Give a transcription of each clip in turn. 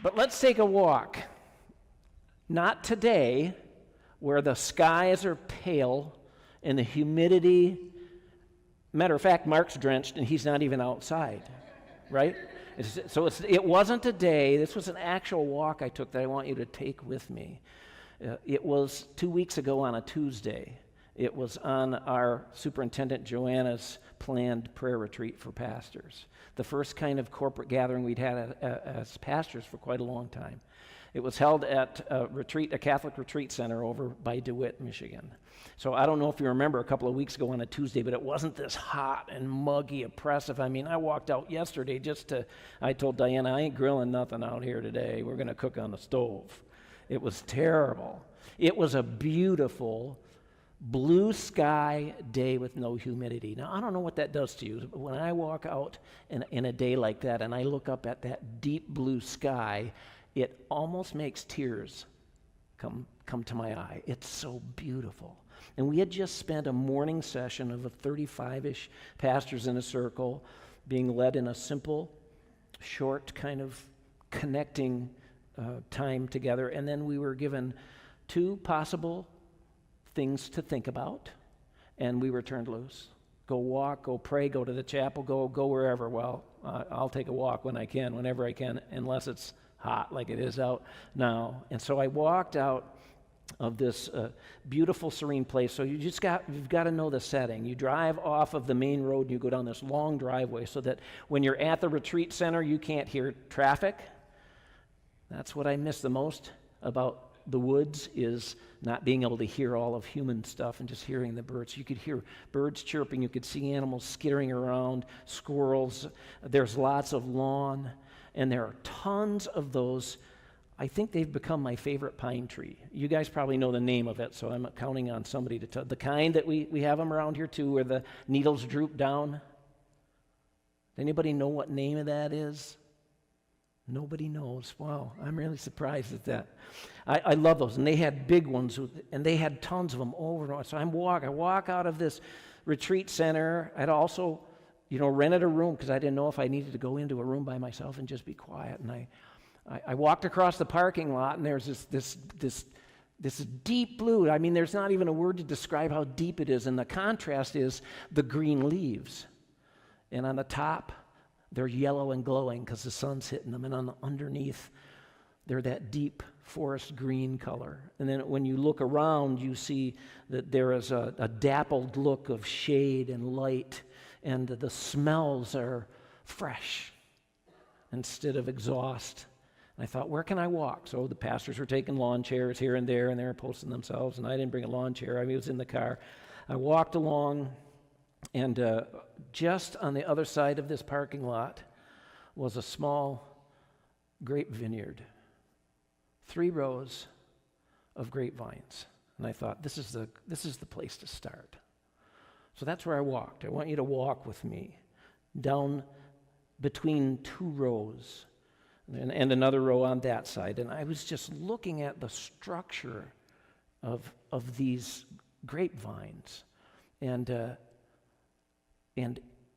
But let's take a walk. Not today, where the skies are pale and the humidity. Matter of fact, Mark's drenched and he's not even outside, right? It wasn't a day. This was an actual walk I took that I want you to take with me. It was 2 weeks ago on a Tuesday. It was on our Superintendent Joanna's planned prayer retreat for pastors, the first kind of corporate gathering we'd had as pastors for quite a long time. It was held at a Catholic retreat center over by DeWitt, Michigan. So I don't know if you remember a couple of weeks ago on a Tuesday, but it wasn't this hot and muggy, oppressive. I mean, I walked out yesterday I told Diana, I ain't grilling nothing out here today. We're going to cook on the stove. It was terrible. It was a beautiful blue sky day with no humidity. Now, I don't know what that does to you. When I walk out in a day like that and I look up at that deep blue sky, it almost makes tears come to my eye. It's so beautiful. And we had just spent a morning session of 35-ish pastors in a circle being led in a simple, short kind of connecting time together. And then we were given 2 possible things to think about, and we were turned loose. Go walk, go pray, go to the chapel, go wherever. Well, I'll take a walk whenever I can, unless it's hot like it is out now. And so I walked out of this beautiful, serene place. So you've got to know the setting. You drive off of the main road and you go down this long driveway so that when you're at the retreat center, you can't hear traffic. That's what I miss the most about the woods, is not being able to hear all of human stuff and just hearing the birds. You could hear birds chirping. You could see animals skittering around, squirrels. There's lots of lawn, and there are tons of those. I think they've become my favorite pine tree. You guys probably know the name of it, so I'm counting on somebody to tell. The kind that we have them around here too, where the needles droop down. Anybody know what name of that is? Nobody knows. Wow, I'm really surprised at that. I love those, and they had big ones, and they had tons of them over and over. So I walk out of this retreat center. I'd also, rented a room because I didn't know if I needed to go into a room by myself and just be quiet. And I walked across the parking lot, and there's this deep blue. I mean, there's not even a word to describe how deep it is, and the contrast is the green leaves. And on the top, they're yellow and glowing because the sun's hitting them, and underneath, they're that deep forest green color. And then when you look around, you see that there is a dappled look of shade and light, and the smells are fresh instead of exhaust. And I thought, where can I walk? So the pastors were taking lawn chairs here and there, and they were posting themselves, and I didn't bring a lawn chair. I was in the car. I walked along, and just on the other side of this parking lot was a small grape vineyard, 3 rows of grapevines. And I thought, this is the place to start. So that's where I walked. I want you to walk with me down between 2 rows and another row on that side. And I was just looking at the structure of these grapevines. And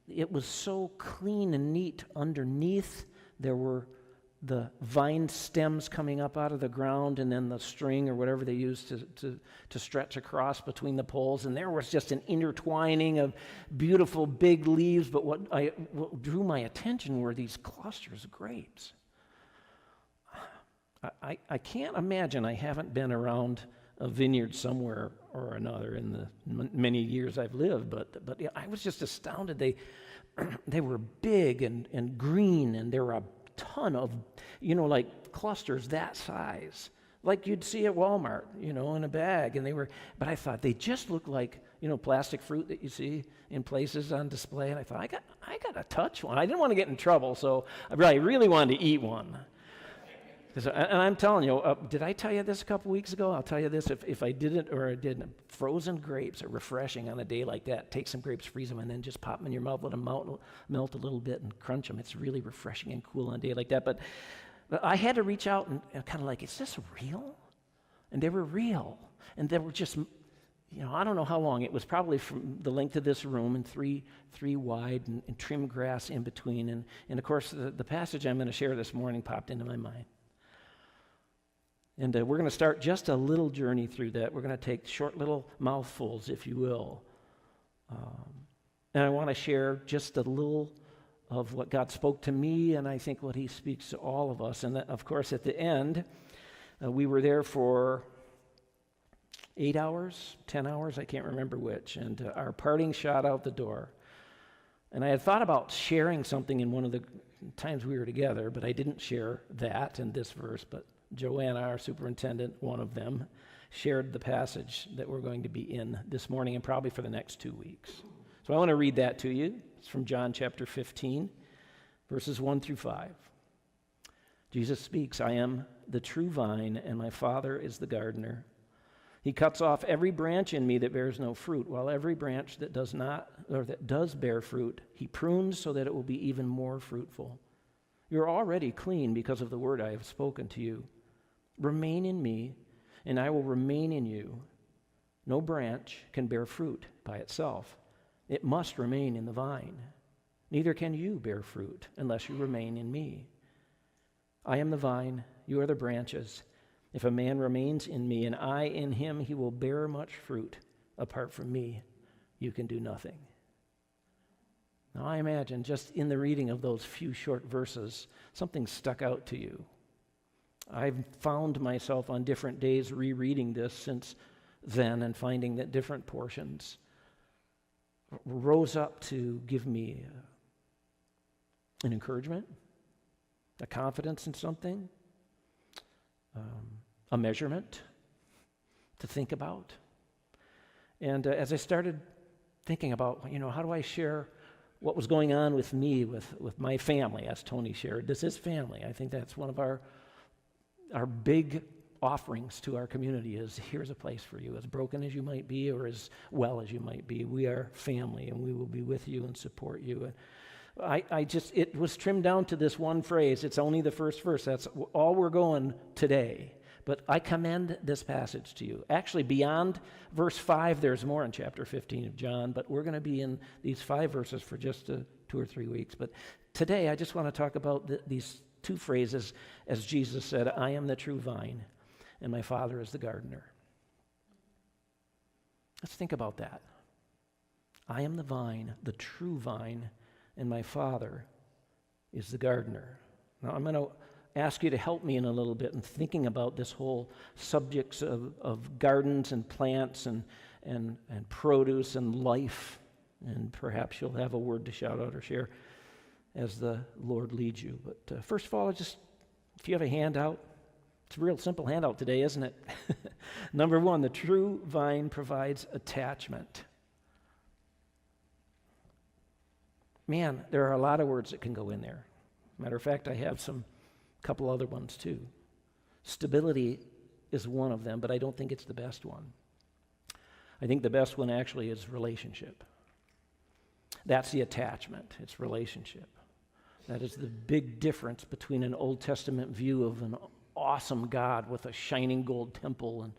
it was so clean and neat. Underneath, there were the vine stems coming up out of the ground, and then the string or whatever they used to stretch across between the poles. And there was just an intertwining of beautiful big leaves. But what drew my attention were these clusters of grapes. I can't imagine I haven't been around a vineyard somewhere or another in the many years I've lived, but I was just astounded. They were big and green, and there were a ton of, like clusters that size, like you'd see at Walmart, in a bag. But I thought they just looked like, plastic fruit that you see in places on display. And I thought, I got to touch one. I didn't want to get in trouble, so I really wanted to eat one. And I'm telling you, did I tell you this a couple weeks ago? I'll tell you this, if I didn't or I didn't. Frozen grapes are refreshing on a day like that. Take some grapes, freeze them, and then just pop them in your mouth, let them melt a little bit and crunch them. It's really refreshing and cool on a day like that. But I had to reach out and kind of like, is this real? And they were real. And they were just, I don't know how long. It was probably from the length of this room, and three wide, and trim grass in between. And of course, the passage I'm going to share this morning popped into my mind. And we're going to start just a little journey through that. We're going to take short little mouthfuls, if you will. And I want to share just a little of what God spoke to me, and I think what he speaks to all of us. And that, of course, at the end, we were there for 8 hours, 10 hours, I can't remember which, and our parting shot out the door. And I had thought about sharing something in one of the times we were together, but I didn't share that in this verse. But Joanna, our superintendent, one of them, shared the passage that we're going to be in this morning and probably for the next 2 weeks. So I want to read that to you. It's from John chapter 15, verses 1 through 5. Jesus speaks, "I am the true vine, and my Father is the gardener. He cuts off every branch in me that bears no fruit, while every branch that does not, or that does bear fruit, he prunes so that it will be even more fruitful. You're already clean because of the word I have spoken to you. Remain in me, and I will remain in you. No branch can bear fruit by itself. It must remain in the vine. Neither can you bear fruit unless you remain in me. I am the vine, you are the branches. If a man remains in me and I in him, he will bear much fruit. Apart from me, you can do nothing." Now I imagine just in the reading of those few short verses, something stuck out to you. I've found myself on different days rereading this since then and finding that different portions rose up to give me an encouragement, a confidence in something, a measurement to think about. And as I started thinking about, how do I share what was going on with me, with my family, as Tony shared. This is family. I think that's one of our big offerings to our community is here's a place for you. As broken as you might be or as well as you might be, we are family and we will be with you and support you. And it was trimmed down to this one phrase. It's only the first verse. That's all we're going today. But I commend this passage to you. Actually, beyond verse 5, there's more in chapter 15 of John, but we're going to be in these 5 verses for just 2 or 3 weeks. But today, I just want to talk about these 2 phrases, as Jesus said, "I am the true vine, and my Father is the gardener." Let's think about that. I am the vine, the true vine, and my Father is the gardener. Now, I'm going to ask you to help me in a little bit in thinking about this whole subjects of gardens and plants and produce and life. And perhaps you'll have a word to shout out or share as the Lord leads you. But first of all, if you have a handout, it's a real simple handout today, isn't it? Number 1, the true vine provides attachment. Man, there are a lot of words that can go in there. Matter of fact, I have couple other ones too. Stability is one of them, but I don't think it's the best one. I think the best one actually is relationship. That's the attachment. It's relationship. That is the big difference between an Old Testament view of an awesome God with a shining gold temple and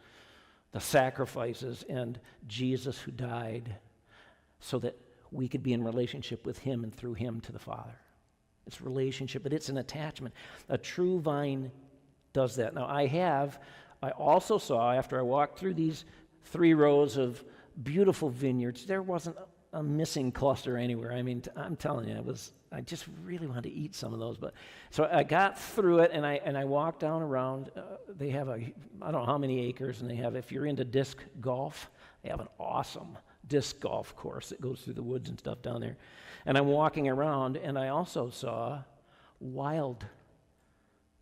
the sacrifices and Jesus who died so that we could be in relationship with him and through him to the Father. It's relationship, but it's an attachment. A true vine does that. Now, I also saw, after I walked through these 3 rows of beautiful vineyards, there wasn't a missing cluster anywhere. I mean, I'm telling you, I just really wanted to eat some of those. But so I got through it, and I walked down around. They have I don't know how many acres, and they have, if you're into disc golf, they have an awesome disc golf course that goes through the woods and stuff down there. And I'm walking around, and I also saw wild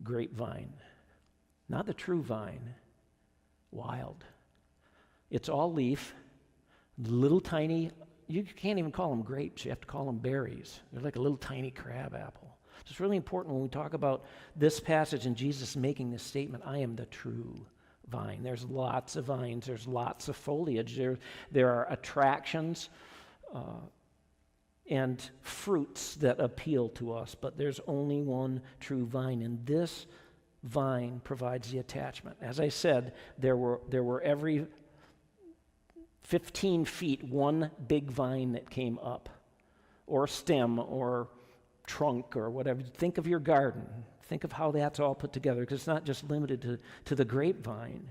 grapevine. Not the true vine, wild. It's all leaf, little tiny, you can't even call them grapes, you have to call them berries. They're like a little tiny crab apple. So it's really important when we talk about this passage and Jesus making this statement, I am the true vine. There's lots of vines, there's lots of foliage, there are attractions and fruits that appeal to us, but there's only one true vine, and this vine provides the attachment. As I said, there were every 15 feet one big vine that came up, or stem, or trunk, or whatever. Think of your garden. Think of how that's all put together, because it's not just limited to the grapevine.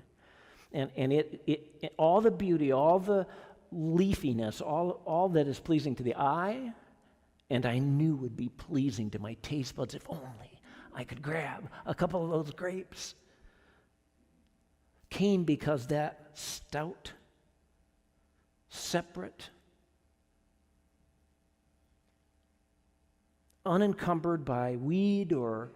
And it all the beauty, all the leafiness, all that is pleasing to the eye, and I knew would be pleasing to my taste buds if only I could grab a couple of those grapes, came because that stout, separate, unencumbered by weed or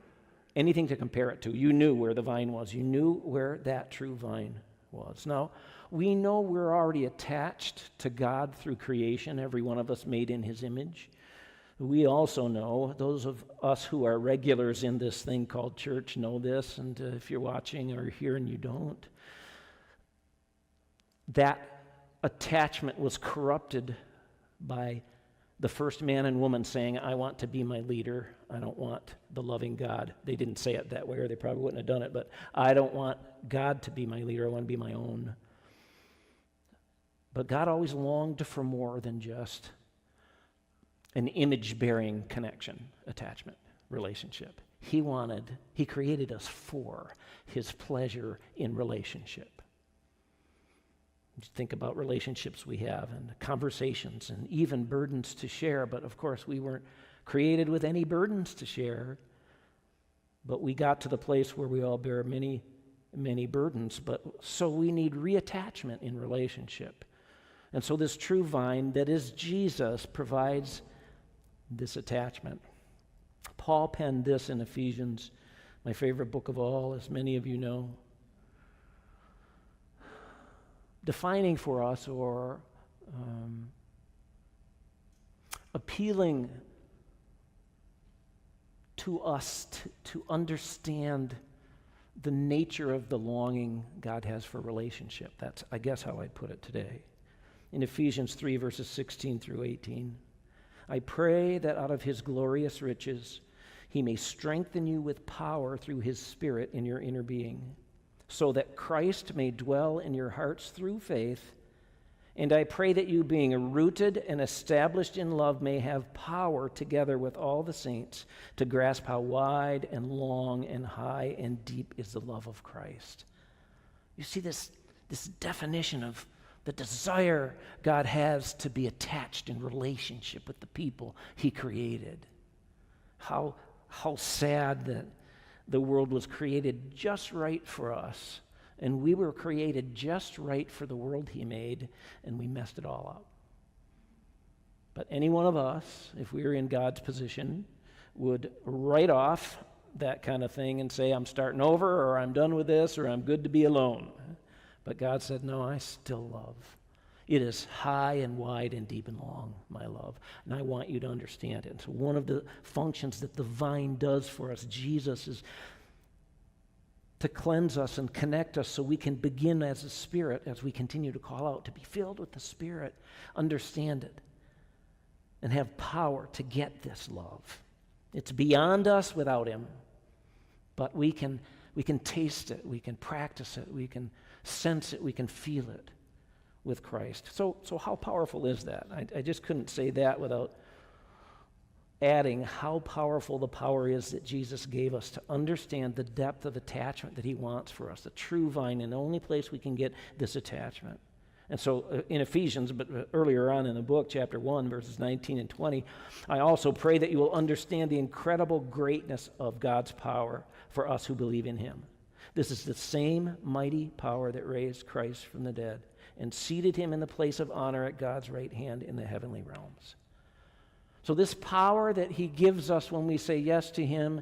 anything to compare it to. You knew where the vine was. You knew where that true vine was. Now, we know we're already attached to God through creation, every one of us made in his image. We also know, those of us who are regulars in this thing called church know this, and if you're watching or here and you don't, that attachment was corrupted by the first man and woman saying, I want to be my leader. I don't want the loving God. They didn't say it that way, or they probably wouldn't have done it, but I don't want God to be my leader. I want to be my own. But God always longed for more than just an image-bearing connection, attachment, relationship. He created us for his pleasure in relationship. Think about relationships we have and conversations and even burdens to share. But of course, we weren't created with any burdens to share. But we got to the place where we all bear many, many burdens. So we need reattachment in relationship. And so this true vine that is Jesus provides this attachment. Paul penned this in Ephesians, my favorite book of all, as many of you know, defining for us or appealing to us to understand the nature of the longing God has for relationship. That's, I guess, how I'd put it today. In Ephesians 3, verses 16 through 18, I pray that out of his glorious riches he may strengthen you with power through his Spirit in your inner being, so that Christ may dwell in your hearts through faith. And I pray that you, being rooted and established in love, may have power together with all the saints to grasp how wide and long and high and deep is the love of Christ. You see this definition of the desire God has to be attached in relationship with the people he created. How sad that the world was created just right for us, and we were created just right for the world he made, and we messed it all up. But any one of us, if we were in God's position, would write off that kind of thing and say, I'm starting over, or I'm done with this, or I'm good to be alone. But God said, no, I still love. It is high and wide and deep and long, my love. And I want you to understand it. And so one of the functions that the vine does for us, Jesus, is to cleanse us and connect us so we can begin as a Spirit, as we continue to call out, to be filled with the Spirit, understand it, and have power to get this love. It's beyond us without him, but we can taste it, we can practice it, we can sense it, we can feel it with Christ. So how powerful is that? I just couldn't say that without adding how powerful the power is that Jesus gave us to understand the depth of attachment that he wants for us, the true vine, and the only place we can get this attachment. And so in Ephesians, but earlier on in the book, chapter 1, verses 19 and 20, I also pray that you will understand the incredible greatness of God's power for us who believe in him. This is the same mighty power that raised Christ from the dead and seated him in the place of honor at God's right hand in the heavenly realms. So this power that he gives us when we say yes to him,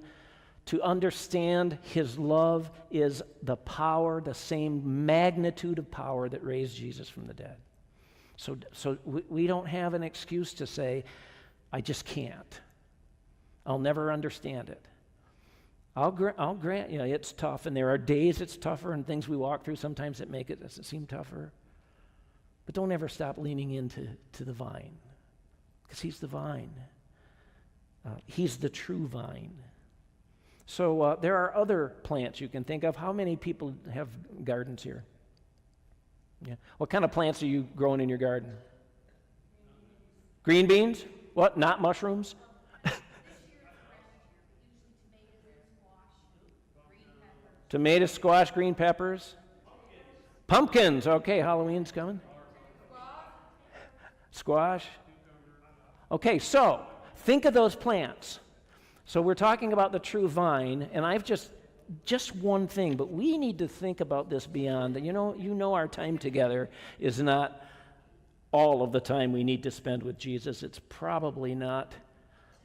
to understand his love, is the power, the same magnitude of power that raised Jesus from the dead. So we don't have an excuse to say, I just can't. I'll never understand it. I'll grant you it's tough, and there are days it's tougher and things we walk through sometimes that make it seem tougher. But don't ever stop leaning into the vine, because he's the vine. He's the true vine. So there are other plants you can think of. How many people have gardens here? Yeah. What kind of plants are you growing in your garden? Green beans? What? Not mushrooms? Tomatoes, squash, green peppers. Pumpkins. Okay, Halloween's coming. Squash. Okay, so think of those plants. So we're talking about the true vine, and I've just one thing, but we need to think about this beyond. You know our time together is not all of the time we need to spend with Jesus. It's probably not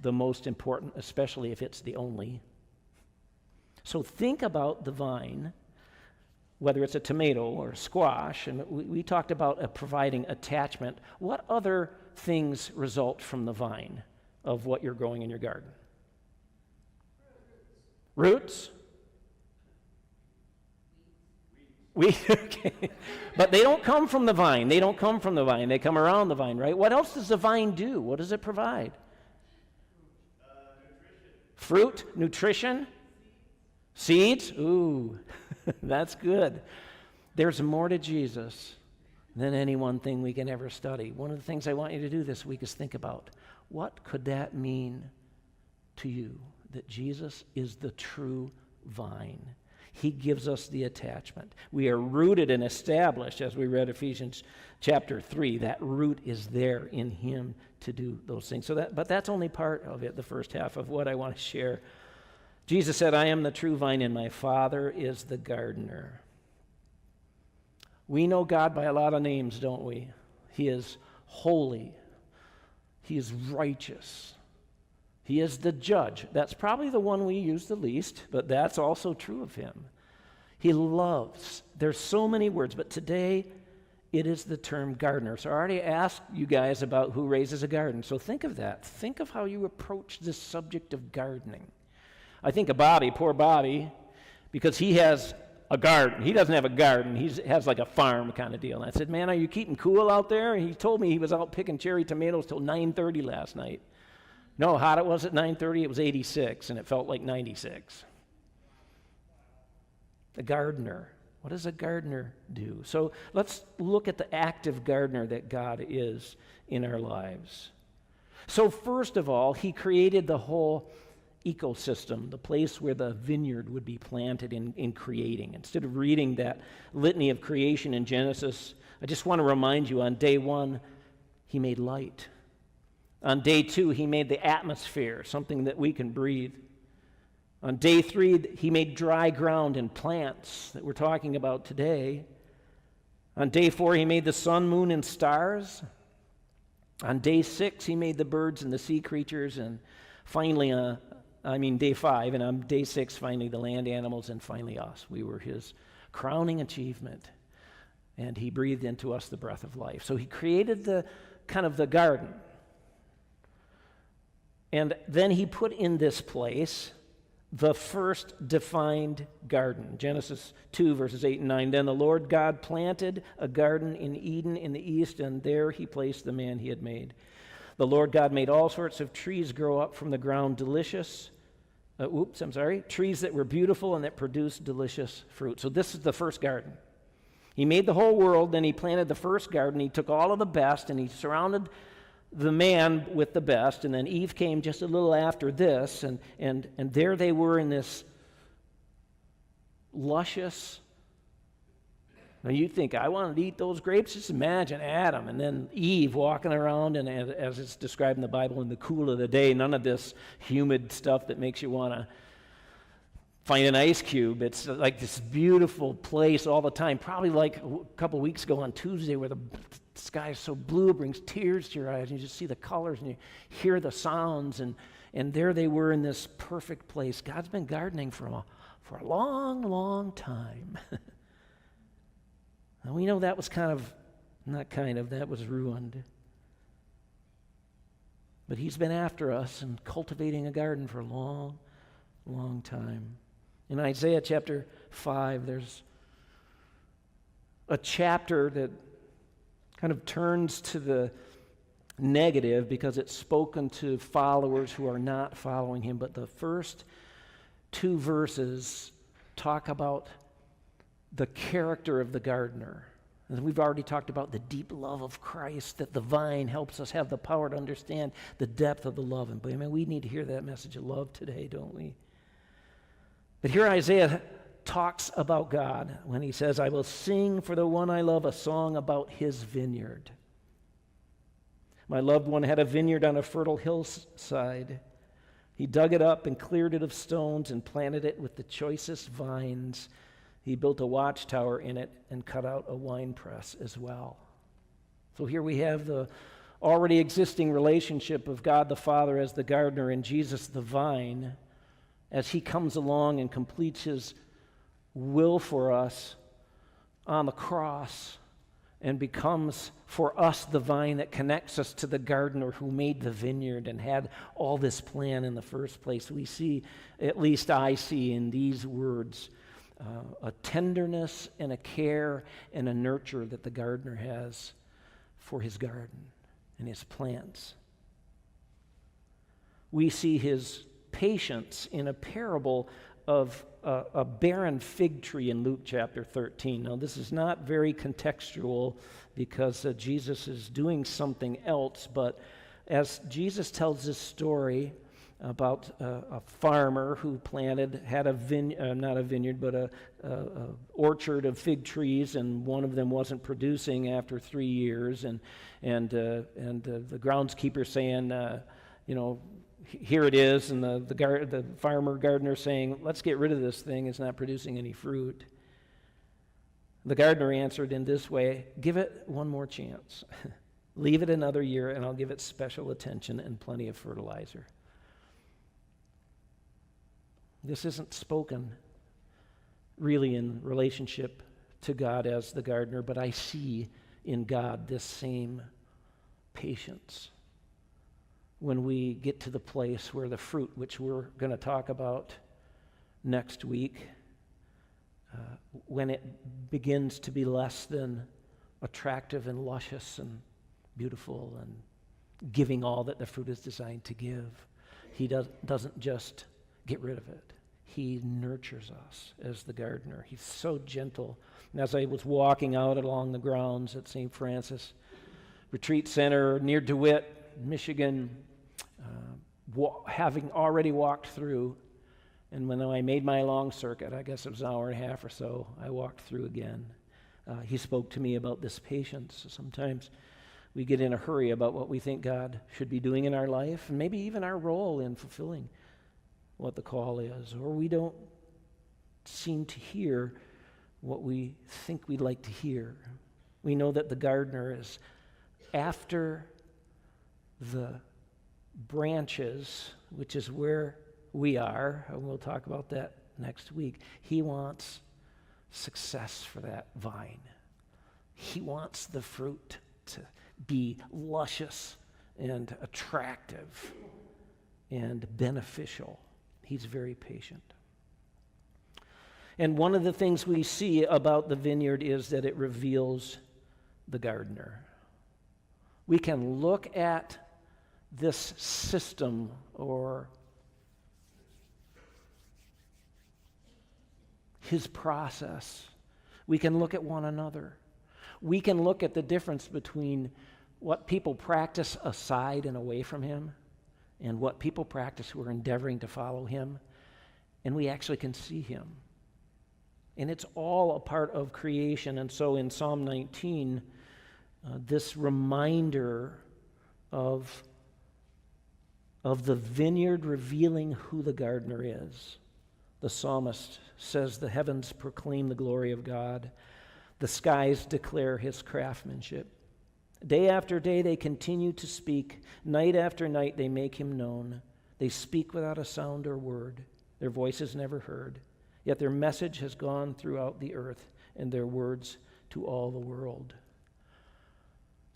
the most important, especially if it's the only. So think about the vine, whether it's a tomato or a squash, and we talked about providing attachment. What other things result from the vine of what you're growing in your garden? Roots? Okay. But they don't come from the vine. They don't come from the vine. They come around the vine, right? What else does the vine do? What does it provide? Fruit, nutrition, seeds. Ooh, that's good. There's more to Jesus than any one thing we can ever study. One of the things I want you to do this week is think about, what could that mean to you, that Jesus is the true vine? He gives us the attachment. We are rooted and established, as we read Ephesians chapter 3. That root is there in him to do those things. But that's only part of it, the first half of what I want to share. Jesus said, I am the true vine, and my Father is the gardener. We know God by a lot of names, don't we? He is holy. He is righteous. He is the judge. That's probably the one we use the least, but that's also true of him. He loves. There's so many words, but today it is the term gardener. So I already asked you guys about who raises a garden. So think of that. Think of how you approach this subject of gardening. I think of Bobby, poor Bobby, because he has a garden. He doesn't have a garden. He has like a farm kind of deal. And I said, man, are you keeping cool out there? And he told me he was out picking cherry tomatoes till 9:30 last night. You know how hot it was at 9:30? It was 86, and it felt like 96. A gardener. What does a gardener do? So let's look at the active gardener that God is in our lives. So first of all, he created the whole ecosystem, the place where the vineyard would be planted in creating. Instead of reading that litany of creation in Genesis, I just want to remind you, on day 1, he made light. On day 2, he made the atmosphere, something that we can breathe. On day 3, he made dry ground and plants that we're talking about today. On day 4, he made the sun, moon, and stars. On day 6, he made the birds and the sea creatures. And finally, day 5, and on day 6, finally the land animals, and finally us. We were his crowning achievement. And he breathed into us the breath of life. So he created the garden. And then he put in this place the first defined garden. Genesis 2, verses 8 and 9. Then the Lord God planted a garden in Eden in the east, and there he placed the man he had made. The Lord God made all sorts of trees grow up from the ground, trees that were beautiful and that produced delicious fruit. So this is the first garden. He made the whole world, then he planted the first garden. He took all of the best, and he surrounded the man with the best, and then Eve came just a little after this, and there they were in this luscious. Now you think, I wanted to eat those grapes? Just imagine Adam and then Eve walking around, and as it's described in the Bible, in the cool of the day, none of this humid stuff that makes you want to find an ice cube. It's like this beautiful place all the time, probably like a couple weeks ago on Tuesday where the sky is so blue it brings tears to your eyes, and you just see the colors and you hear the sounds, and there they were in this perfect place. God's been gardening for a long, long time. And we know that was that was ruined. But he's been after us and cultivating a garden for a long, long time. In Isaiah chapter 5, there's a chapter that kind of turns to the negative because it's spoken to followers who are not following him. But the first 2 verses talk about the character of the gardener. And we've already talked about the deep love of Christ, that the vine helps us have the power to understand the depth of the love. And we need to hear that message of love today, don't we? But here Isaiah talks about God when he says, I will sing for the one I love a song about his vineyard. My loved one had a vineyard on a fertile hillside. He dug it up and cleared it of stones and planted it with the choicest vines. He built a watchtower in it and cut out a winepress as well. So here we have the already existing relationship of God the Father as the gardener and Jesus the vine as he comes along and completes his will for us on the cross and becomes for us the vine that connects us to the gardener who made the vineyard and had all this plan in the first place. We see, at least I see in these words, a tenderness and a care and a nurture that the gardener has for his garden and his plants. We see his patience in a parable of a barren fig tree in Luke chapter 13. Now, this is not very contextual because Jesus is doing something else, but as Jesus tells this story about a farmer who had not a vineyard, but a orchard of fig trees, and one of them wasn't producing after 3 years, and the groundskeeper saying, here it is, and the farmer gardener saying, let's get rid of this thing, it's not producing any fruit. The gardener answered in this way, give it one more chance. Leave it another year, and I'll give it special attention and plenty of fertilizer. This isn't spoken really in relationship to God as the gardener, but I see in God this same patience when we get to the place where the fruit, which we're going to talk about next week, when it begins to be less than attractive and luscious and beautiful and giving all that the fruit is designed to give, he doesn't just get rid of it. He nurtures us as the gardener. He's so gentle. And as I was walking out along the grounds at St. Francis Retreat Center near DeWitt, Michigan, having already walked through, and when I made my long circuit, I guess it was an hour and a half or so, I walked through again. He spoke to me about this patience. Sometimes we get in a hurry about what we think God should be doing in our life, and maybe even our role in fulfilling what the call is, or we don't seem to hear what we think we'd like to hear. We know that the gardener is after the branches, which is where we are, and we'll talk about that next week. He wants success for that vine. He wants the fruit to be luscious and attractive and beneficial. He's very patient. And one of the things we see about the vineyard is that it reveals the gardener. We can look at this system or his process. We can look at one another. We can look at the difference between what people practice aside and away from him and what people practice who are endeavoring to follow him, and we actually can see him. And it's all a part of creation. And so in Psalm 19, this reminder of the vineyard revealing who the gardener is. The psalmist says, the heavens proclaim the glory of God. The skies declare his craftsmanship. Day after day they continue to speak. Night after night they make him known. They speak without a sound or word. Their voice is never heard. Yet their message has gone throughout the earth, and their words to all the world.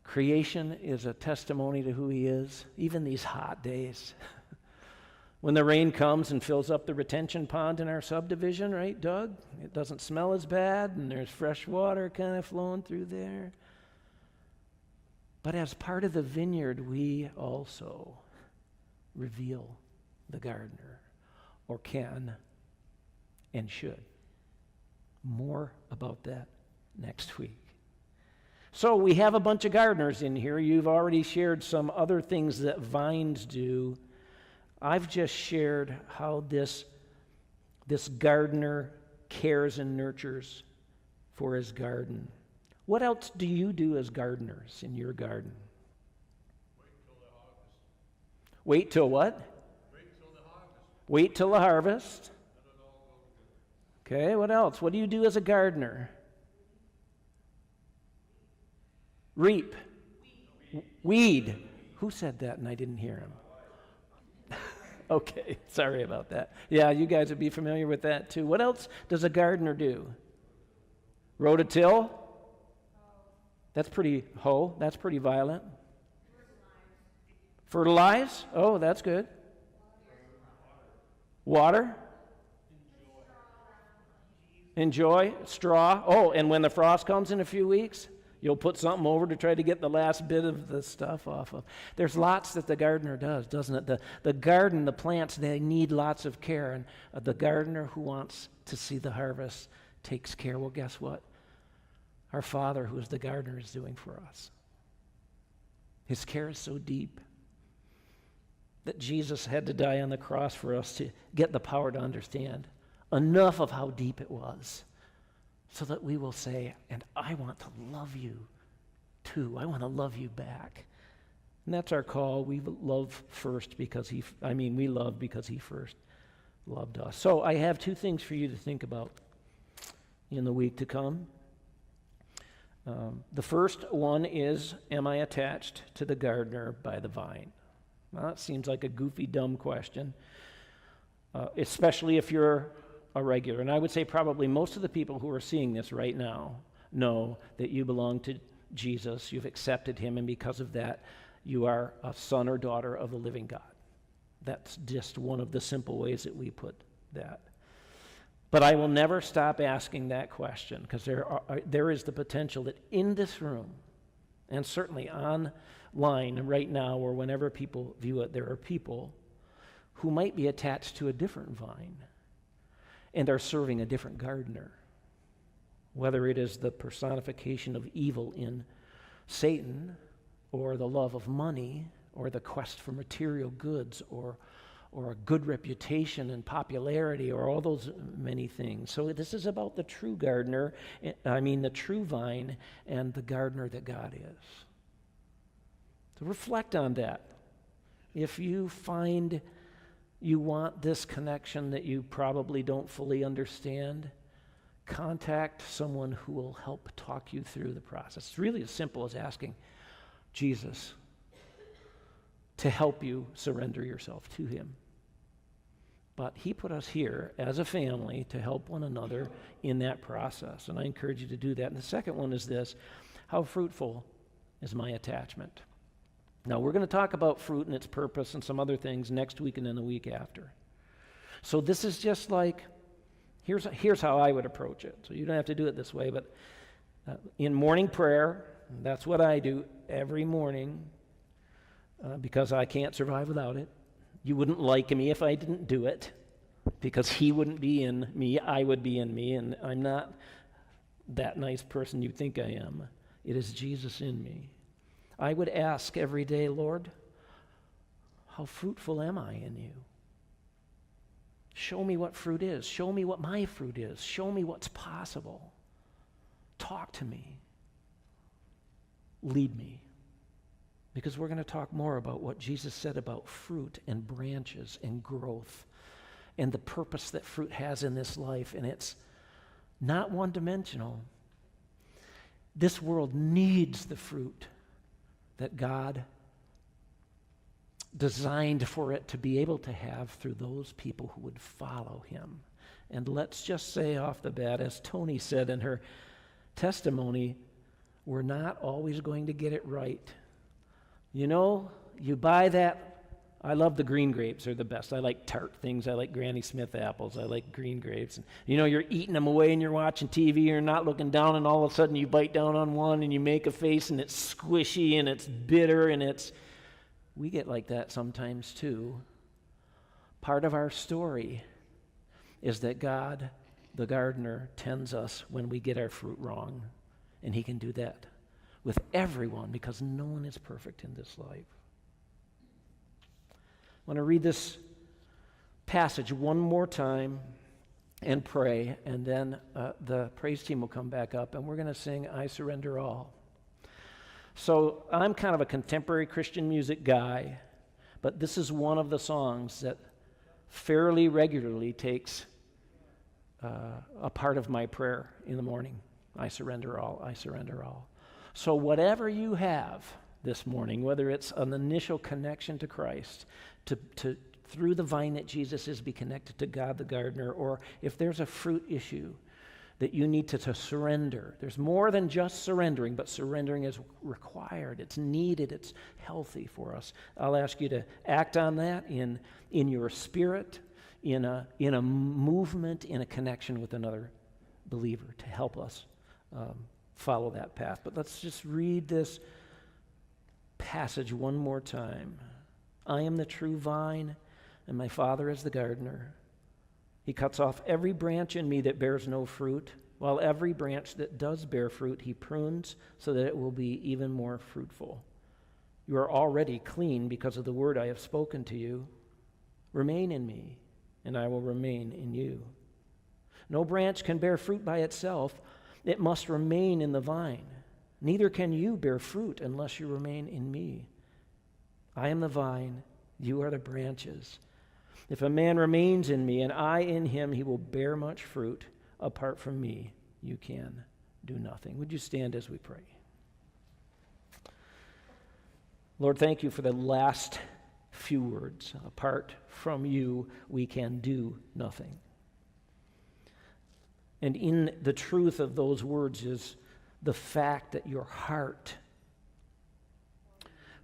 Creation is a testimony to who he is, even these hot days. When the rain comes and fills up the retention pond in our subdivision, right, Doug? It doesn't smell as bad, and there's fresh water kind of flowing through there. But as part of the vineyard, we also reveal the gardener, or can and should. More about that next week. So we have a bunch of gardeners in here. You've already shared some other things that vines do. I've just shared how this gardener cares and nurtures for his garden. What else do you do as gardeners in your garden? Wait till what? Wait till the harvest. Okay, what else? What do you do as a gardener? Reap. Weed. Who said that and I didn't hear him? Okay, sorry about that. Yeah, you guys would be familiar with that too. What else does a gardener do? Rototill? That's pretty That's pretty violent. Fertilize? Oh, that's good. Water? Enjoy. Straw? Oh, and when the frost comes in a few weeks, you'll put something over to try to get the last bit of the stuff off of. There's lots that the gardener does, doesn't it? The garden, the plants, they need lots of care. And the gardener who wants to see the harvest takes care. Well, guess what? Our Father, who is the gardener, is doing for us. His care is so deep that Jesus had to die on the cross for us to get the power to understand enough of how deep it was so that we will say, and I want to love you too. I want to love you back. And that's our call. We love first because we love because he first loved us. So I have two things for you to think about in the week to come. The first one is, am I attached to the gardener by the vine? Well, that seems like a goofy, dumb question, especially if you're a regular. And I would say probably most of the people who are seeing this right now know that you belong to Jesus, you've accepted him, and because of that, you are a son or daughter of the living God. That's just one of the simple ways that we put that. But I will never stop asking that question because there is the potential that in this room, and certainly online right now or whenever people view it, there are people who might be attached to a different vine and are serving a different gardener. Whether it is the personification of evil in Satan, or the love of money, or the quest for material goods, or a good reputation and popularity, or all those many things. So this is about the true gardener, the true vine, and the gardener that God is. So reflect on that. If you find you want this connection that you probably don't fully understand, contact someone who will help talk you through the process. It's really as simple as asking Jesus to help you surrender yourself to him. But he put us here as a family to help one another in that process, and I encourage you to do that. And the second one is this: how fruitful is my attachment? Now, we're going to talk about fruit and its purpose and some other things next week and then the week after. So this is just like, here's how I would approach it. So you don't have to do it this way, but in morning prayer, that's what I do every morning because I can't survive without it. You wouldn't like me if I didn't do it because he wouldn't be in me, I would be in me, and I'm not that nice person you think I am. It is Jesus in me. I would ask every day, Lord, how fruitful am I in you? Show me what fruit is. Show me what my fruit is. Show me what's possible. Talk to me. Lead me. Because we're going to talk more about what Jesus said about fruit and branches and growth and the purpose that fruit has in this life. And it's not one-dimensional. This world needs the fruit that God designed for it to be able to have through those people who would follow him. And let's just say off the bat, as Tony said in her testimony, we're not always going to get it right. You know, you buy that. I love the green grapes. They're the best. I like tart things. I like Granny Smith apples. I like green grapes. And, you know, you're eating them away and you're watching TV. You're not looking down, and all of a sudden you bite down on one and you make a face and it's squishy and it's bitter and it's... We get like that sometimes too. Part of our story is that God, the gardener, tends us when we get our fruit wrong. And he can do that with everyone because no one is perfect in this life. I want to read this passage one more time and pray, and then the praise team will come back up, and we're going to sing I Surrender All. So I'm kind of a contemporary Christian music guy, but this is one of the songs that fairly regularly takes a part of my prayer in the morning. I surrender all, I surrender all. So whatever you have this morning, whether it's an initial connection to Christ, to through the vine that Jesus is, be connected to God the gardener, or if there's a fruit issue that you need to surrender. There's more than just surrendering, but surrendering is required. It's needed. It's healthy for us. I'll ask you to act on that in your spirit, in a movement, in a connection with another believer to help us follow that path. But let's just read this passage one more time. I am the true vine, and my Father is the gardener. He cuts off every branch in me that bears no fruit, while every branch that does bear fruit he prunes so that it will be even more fruitful. You are already clean because of the word I have spoken to you. Remain in me, and I will remain in you. No branch can bear fruit by itself. It must remain in the vine. Neither can you bear fruit unless you remain in me. I am the vine, you are the branches. If a man remains in me and I in him, he will bear much fruit. Apart from me, you can do nothing. Would you stand as we pray? Lord, thank you for the last few words. Apart from you, we can do nothing. And in the truth of those words is the fact that your heart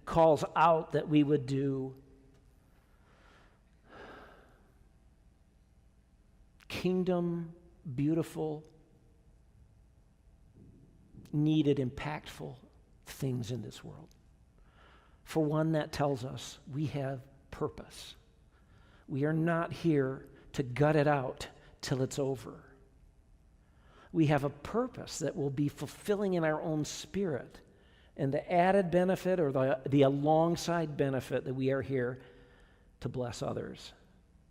calls out that we would do kingdom, beautiful, needed, impactful things in this world. For one, that tells us we have purpose. We are not here to gut it out till it's over. We have a purpose that will be fulfilling in our own spirit. And the added benefit or the alongside benefit that we are here to bless others,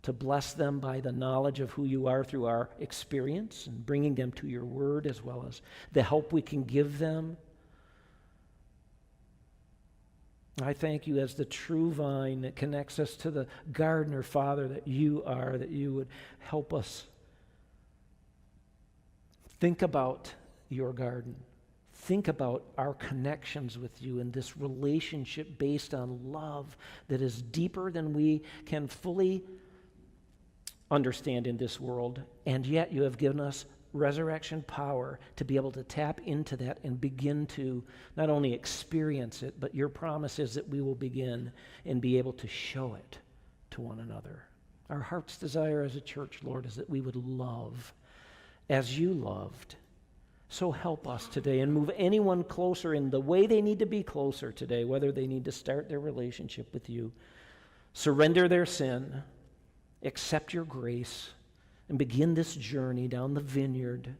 to bless them by the knowledge of who you are through our experience and bringing them to your word, as well as the help we can give them. I thank you as the true vine that connects us to the gardener, Father, that you are, that you would help us think about your garden. Think about our connections with you in this relationship based on love that is deeper than we can fully understand in this world, and yet you have given us resurrection power to be able to tap into that and begin to not only experience it, but your promise is that we will begin and be able to show it to one another. Our heart's desire as a church, Lord, is that we would love as you loved. So help us today and move anyone closer in the way they need to be closer today, whether they need to start their relationship with you, surrender their sin, accept your grace, and begin this journey down the vineyard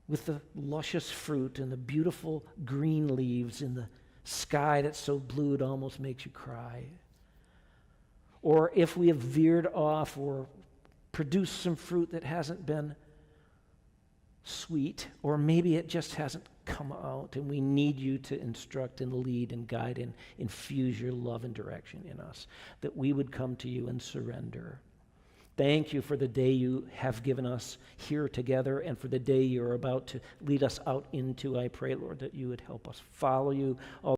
with the luscious fruit and the beautiful green leaves in the sky that's so blue it almost makes you cry. Or if we have veered off or produced some fruit that hasn't been sweet, or maybe it just hasn't come out, and we need you to instruct and lead and guide and infuse your love and direction in us, that we would come to you and surrender. Thank you for the day you have given us here together and for the day you're about to lead us out into. I pray, Lord, that you would help us follow you all